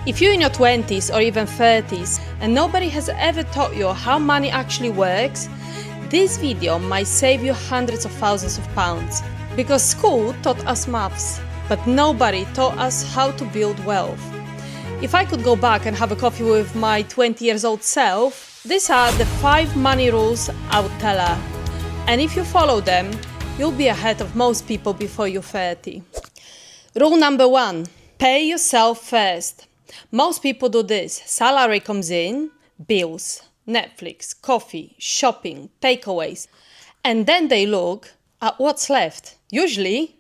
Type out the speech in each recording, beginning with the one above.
If you're in your 20s or even 30s and nobody has ever taught you how money actually works, this video might save you hundreds of thousands of pounds. Because school taught us maths, but nobody taught us how to build wealth. If I could go back and have a coffee with my 20 years old self, these are the 5 money rules I would tell her. And if you follow them, you'll be ahead of most people before you're 30. Rule number 1, pay yourself first. Most people do this. Salary comes in, bills, Netflix, coffee, shopping, takeaways. And then they look at what's left. Usually,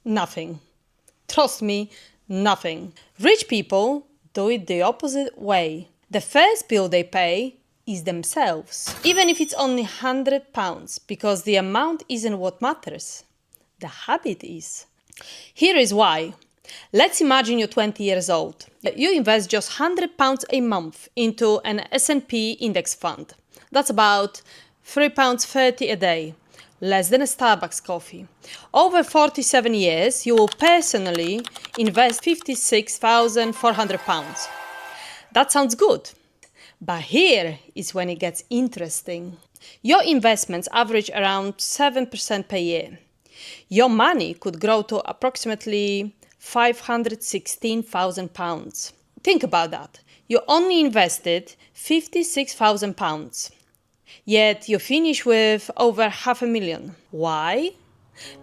nothing. Trust me, nothing. Rich people do it the opposite way. The first bill they pay is themselves. Even if it's only £100, because the amount isn't what matters. The habit is. Here is why. Let's imagine you're 20 years old. You invest just £100 a month into an S&P index fund. That's about £3.30 a day, less than a Starbucks coffee. Over 47 years, you will personally invest £56,400. That sounds good. But here is when it gets interesting. Your investments average around 7% per year. Your money could grow to approximately £516,000. Think about that. You only invested £56,000. Yet you finish with over £500,000. Why?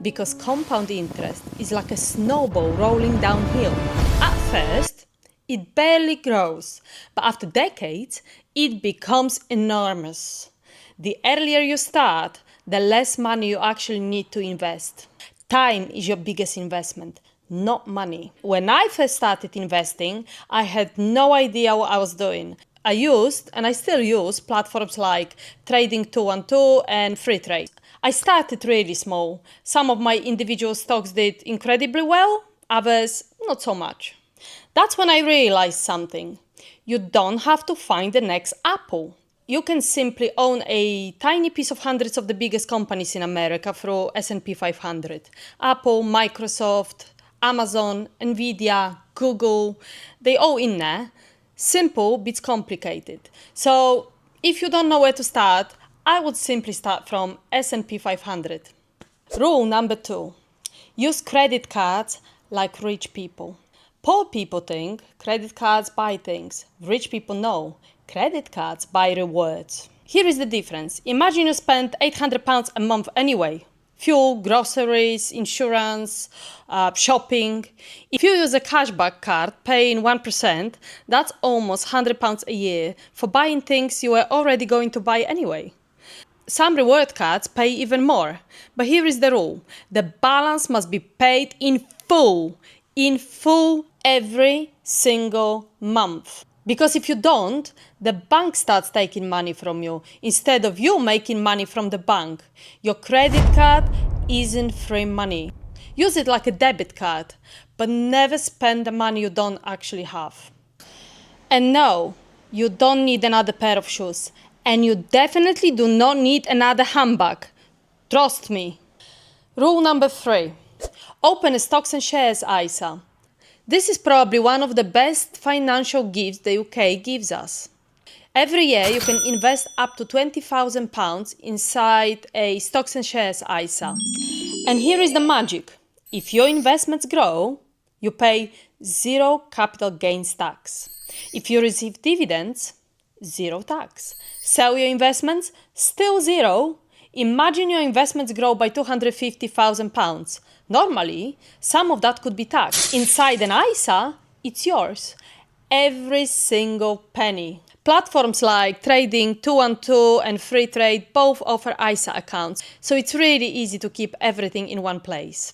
Because compound interest is like a snowball rolling downhill. At first, it barely grows, but after decades, it becomes enormous. The earlier you start, the less money you actually need to invest. Time is your biggest investment, not money. When I first started investing, I had no idea what I was doing. I used, and I still use, platforms like Trading 212 and Free Trade. I started really small. Some of my individual stocks did incredibly well, others not so much. That's when I realized something. You don't have to find the next Apple. You can simply own a tiny piece of hundreds of the biggest companies in America through S&P 500. Apple, Microsoft, Amazon, Nvidia, Google, they all in there. Simple beats complicated. So if you don't know where to start, I would simply start from S&P 500. Rule number 2, use credit cards like rich people. Poor people think credit cards buy things. Rich people know credit cards buy rewards. Here is the difference. Imagine you spend £800 a month anyway. Fuel, groceries, insurance, shopping. If you use a cashback card paying 1%, that's almost £100 a year for buying things you were already going to buy anyway. Some reward cards pay even more. But here is the rule. The balance must be paid in full every single month. Because if you don't, the bank starts taking money from you instead of you making money from the bank. Your credit card isn't free money. Use it like a debit card, but never spend the money you don't actually have. And no, you don't need another pair of shoes. And you definitely do not need another handbag. Trust me. Rule number 3. Open a stocks and shares ISA. This is probably one of the best financial gifts the UK gives us. Every year you can invest up to £20,000 inside a stocks and shares ISA. And here is the magic. If your investments grow, you pay 0 capital gains tax. If you receive dividends, 0 tax. Sell your investments, still 0. Imagine your investments grow by £250,000. Normally, some of that could be taxed. Inside an ISA, it's yours. Every single penny. Platforms like Trading 212 and Free Trade both offer ISA accounts, so it's really easy to keep everything in one place.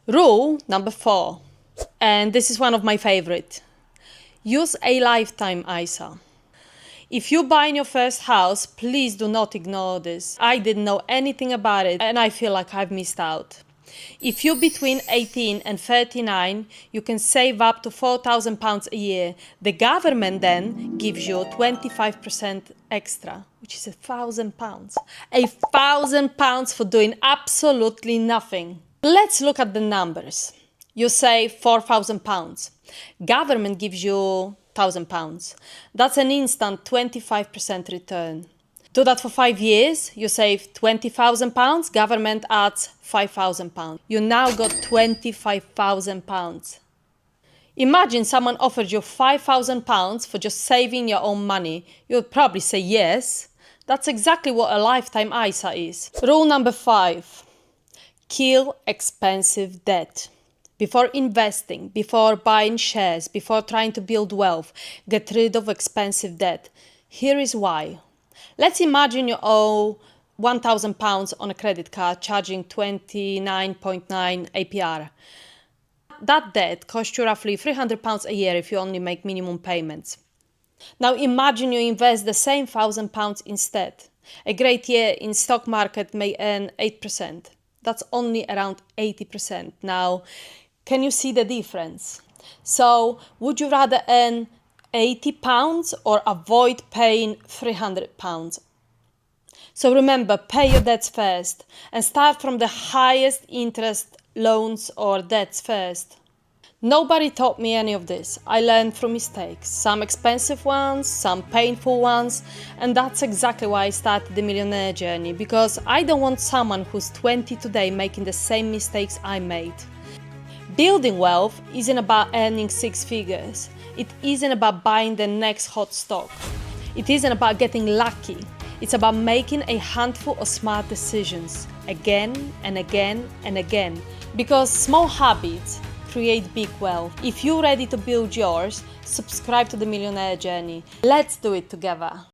Rule number 4, and this is one of my favorite. Use a lifetime ISA. If you buy your first house, please do not ignore this. I didn't know anything about it and I feel like I've missed out. If you're between 18 and 39, you can save up to £4,000 a year. The government then gives you 25% extra, which is £1,000. £1,000 for doing absolutely nothing. Let's look at the numbers. you save £4,000. Government gives you £1,000. That's an instant 25% return. Do that for 5 years, you save £20,000, government adds £5,000. You now got £25,000. Imagine someone offered you £5,000 for just saving your own money. You would probably say yes. That's exactly what a lifetime ISA is. Rule number 5. Kill expensive debt. Before investing, before buying shares, before trying to build wealth, get rid of expensive debt. Here is why. Let's imagine you owe £1,000 on a credit card charging 29.9 APR. That debt costs you roughly £300 a year if you only make minimum payments. Now imagine you invest the same £1,000 instead. A great year in stock market may earn 8%. That's only around 80%. Now, can you see the difference? So, would you rather earn £80 or avoid paying £300? So remember, pay your debts first and start from the highest interest loans or debts first. Nobody taught me any of this. I learned through mistakes, some expensive ones, some painful ones, and that's exactly why I started the Millionaire journey, because I don't want someone who's 20 today making the same mistakes I made. Building wealth isn't about earning 6 figures. It isn't about buying the next hot stock. It isn't about getting lucky. It's about making a handful of smart decisions again and again and again, because small habits create big wealth. If you're ready to build yours, subscribe to the Millionaire journey. Let's do it together.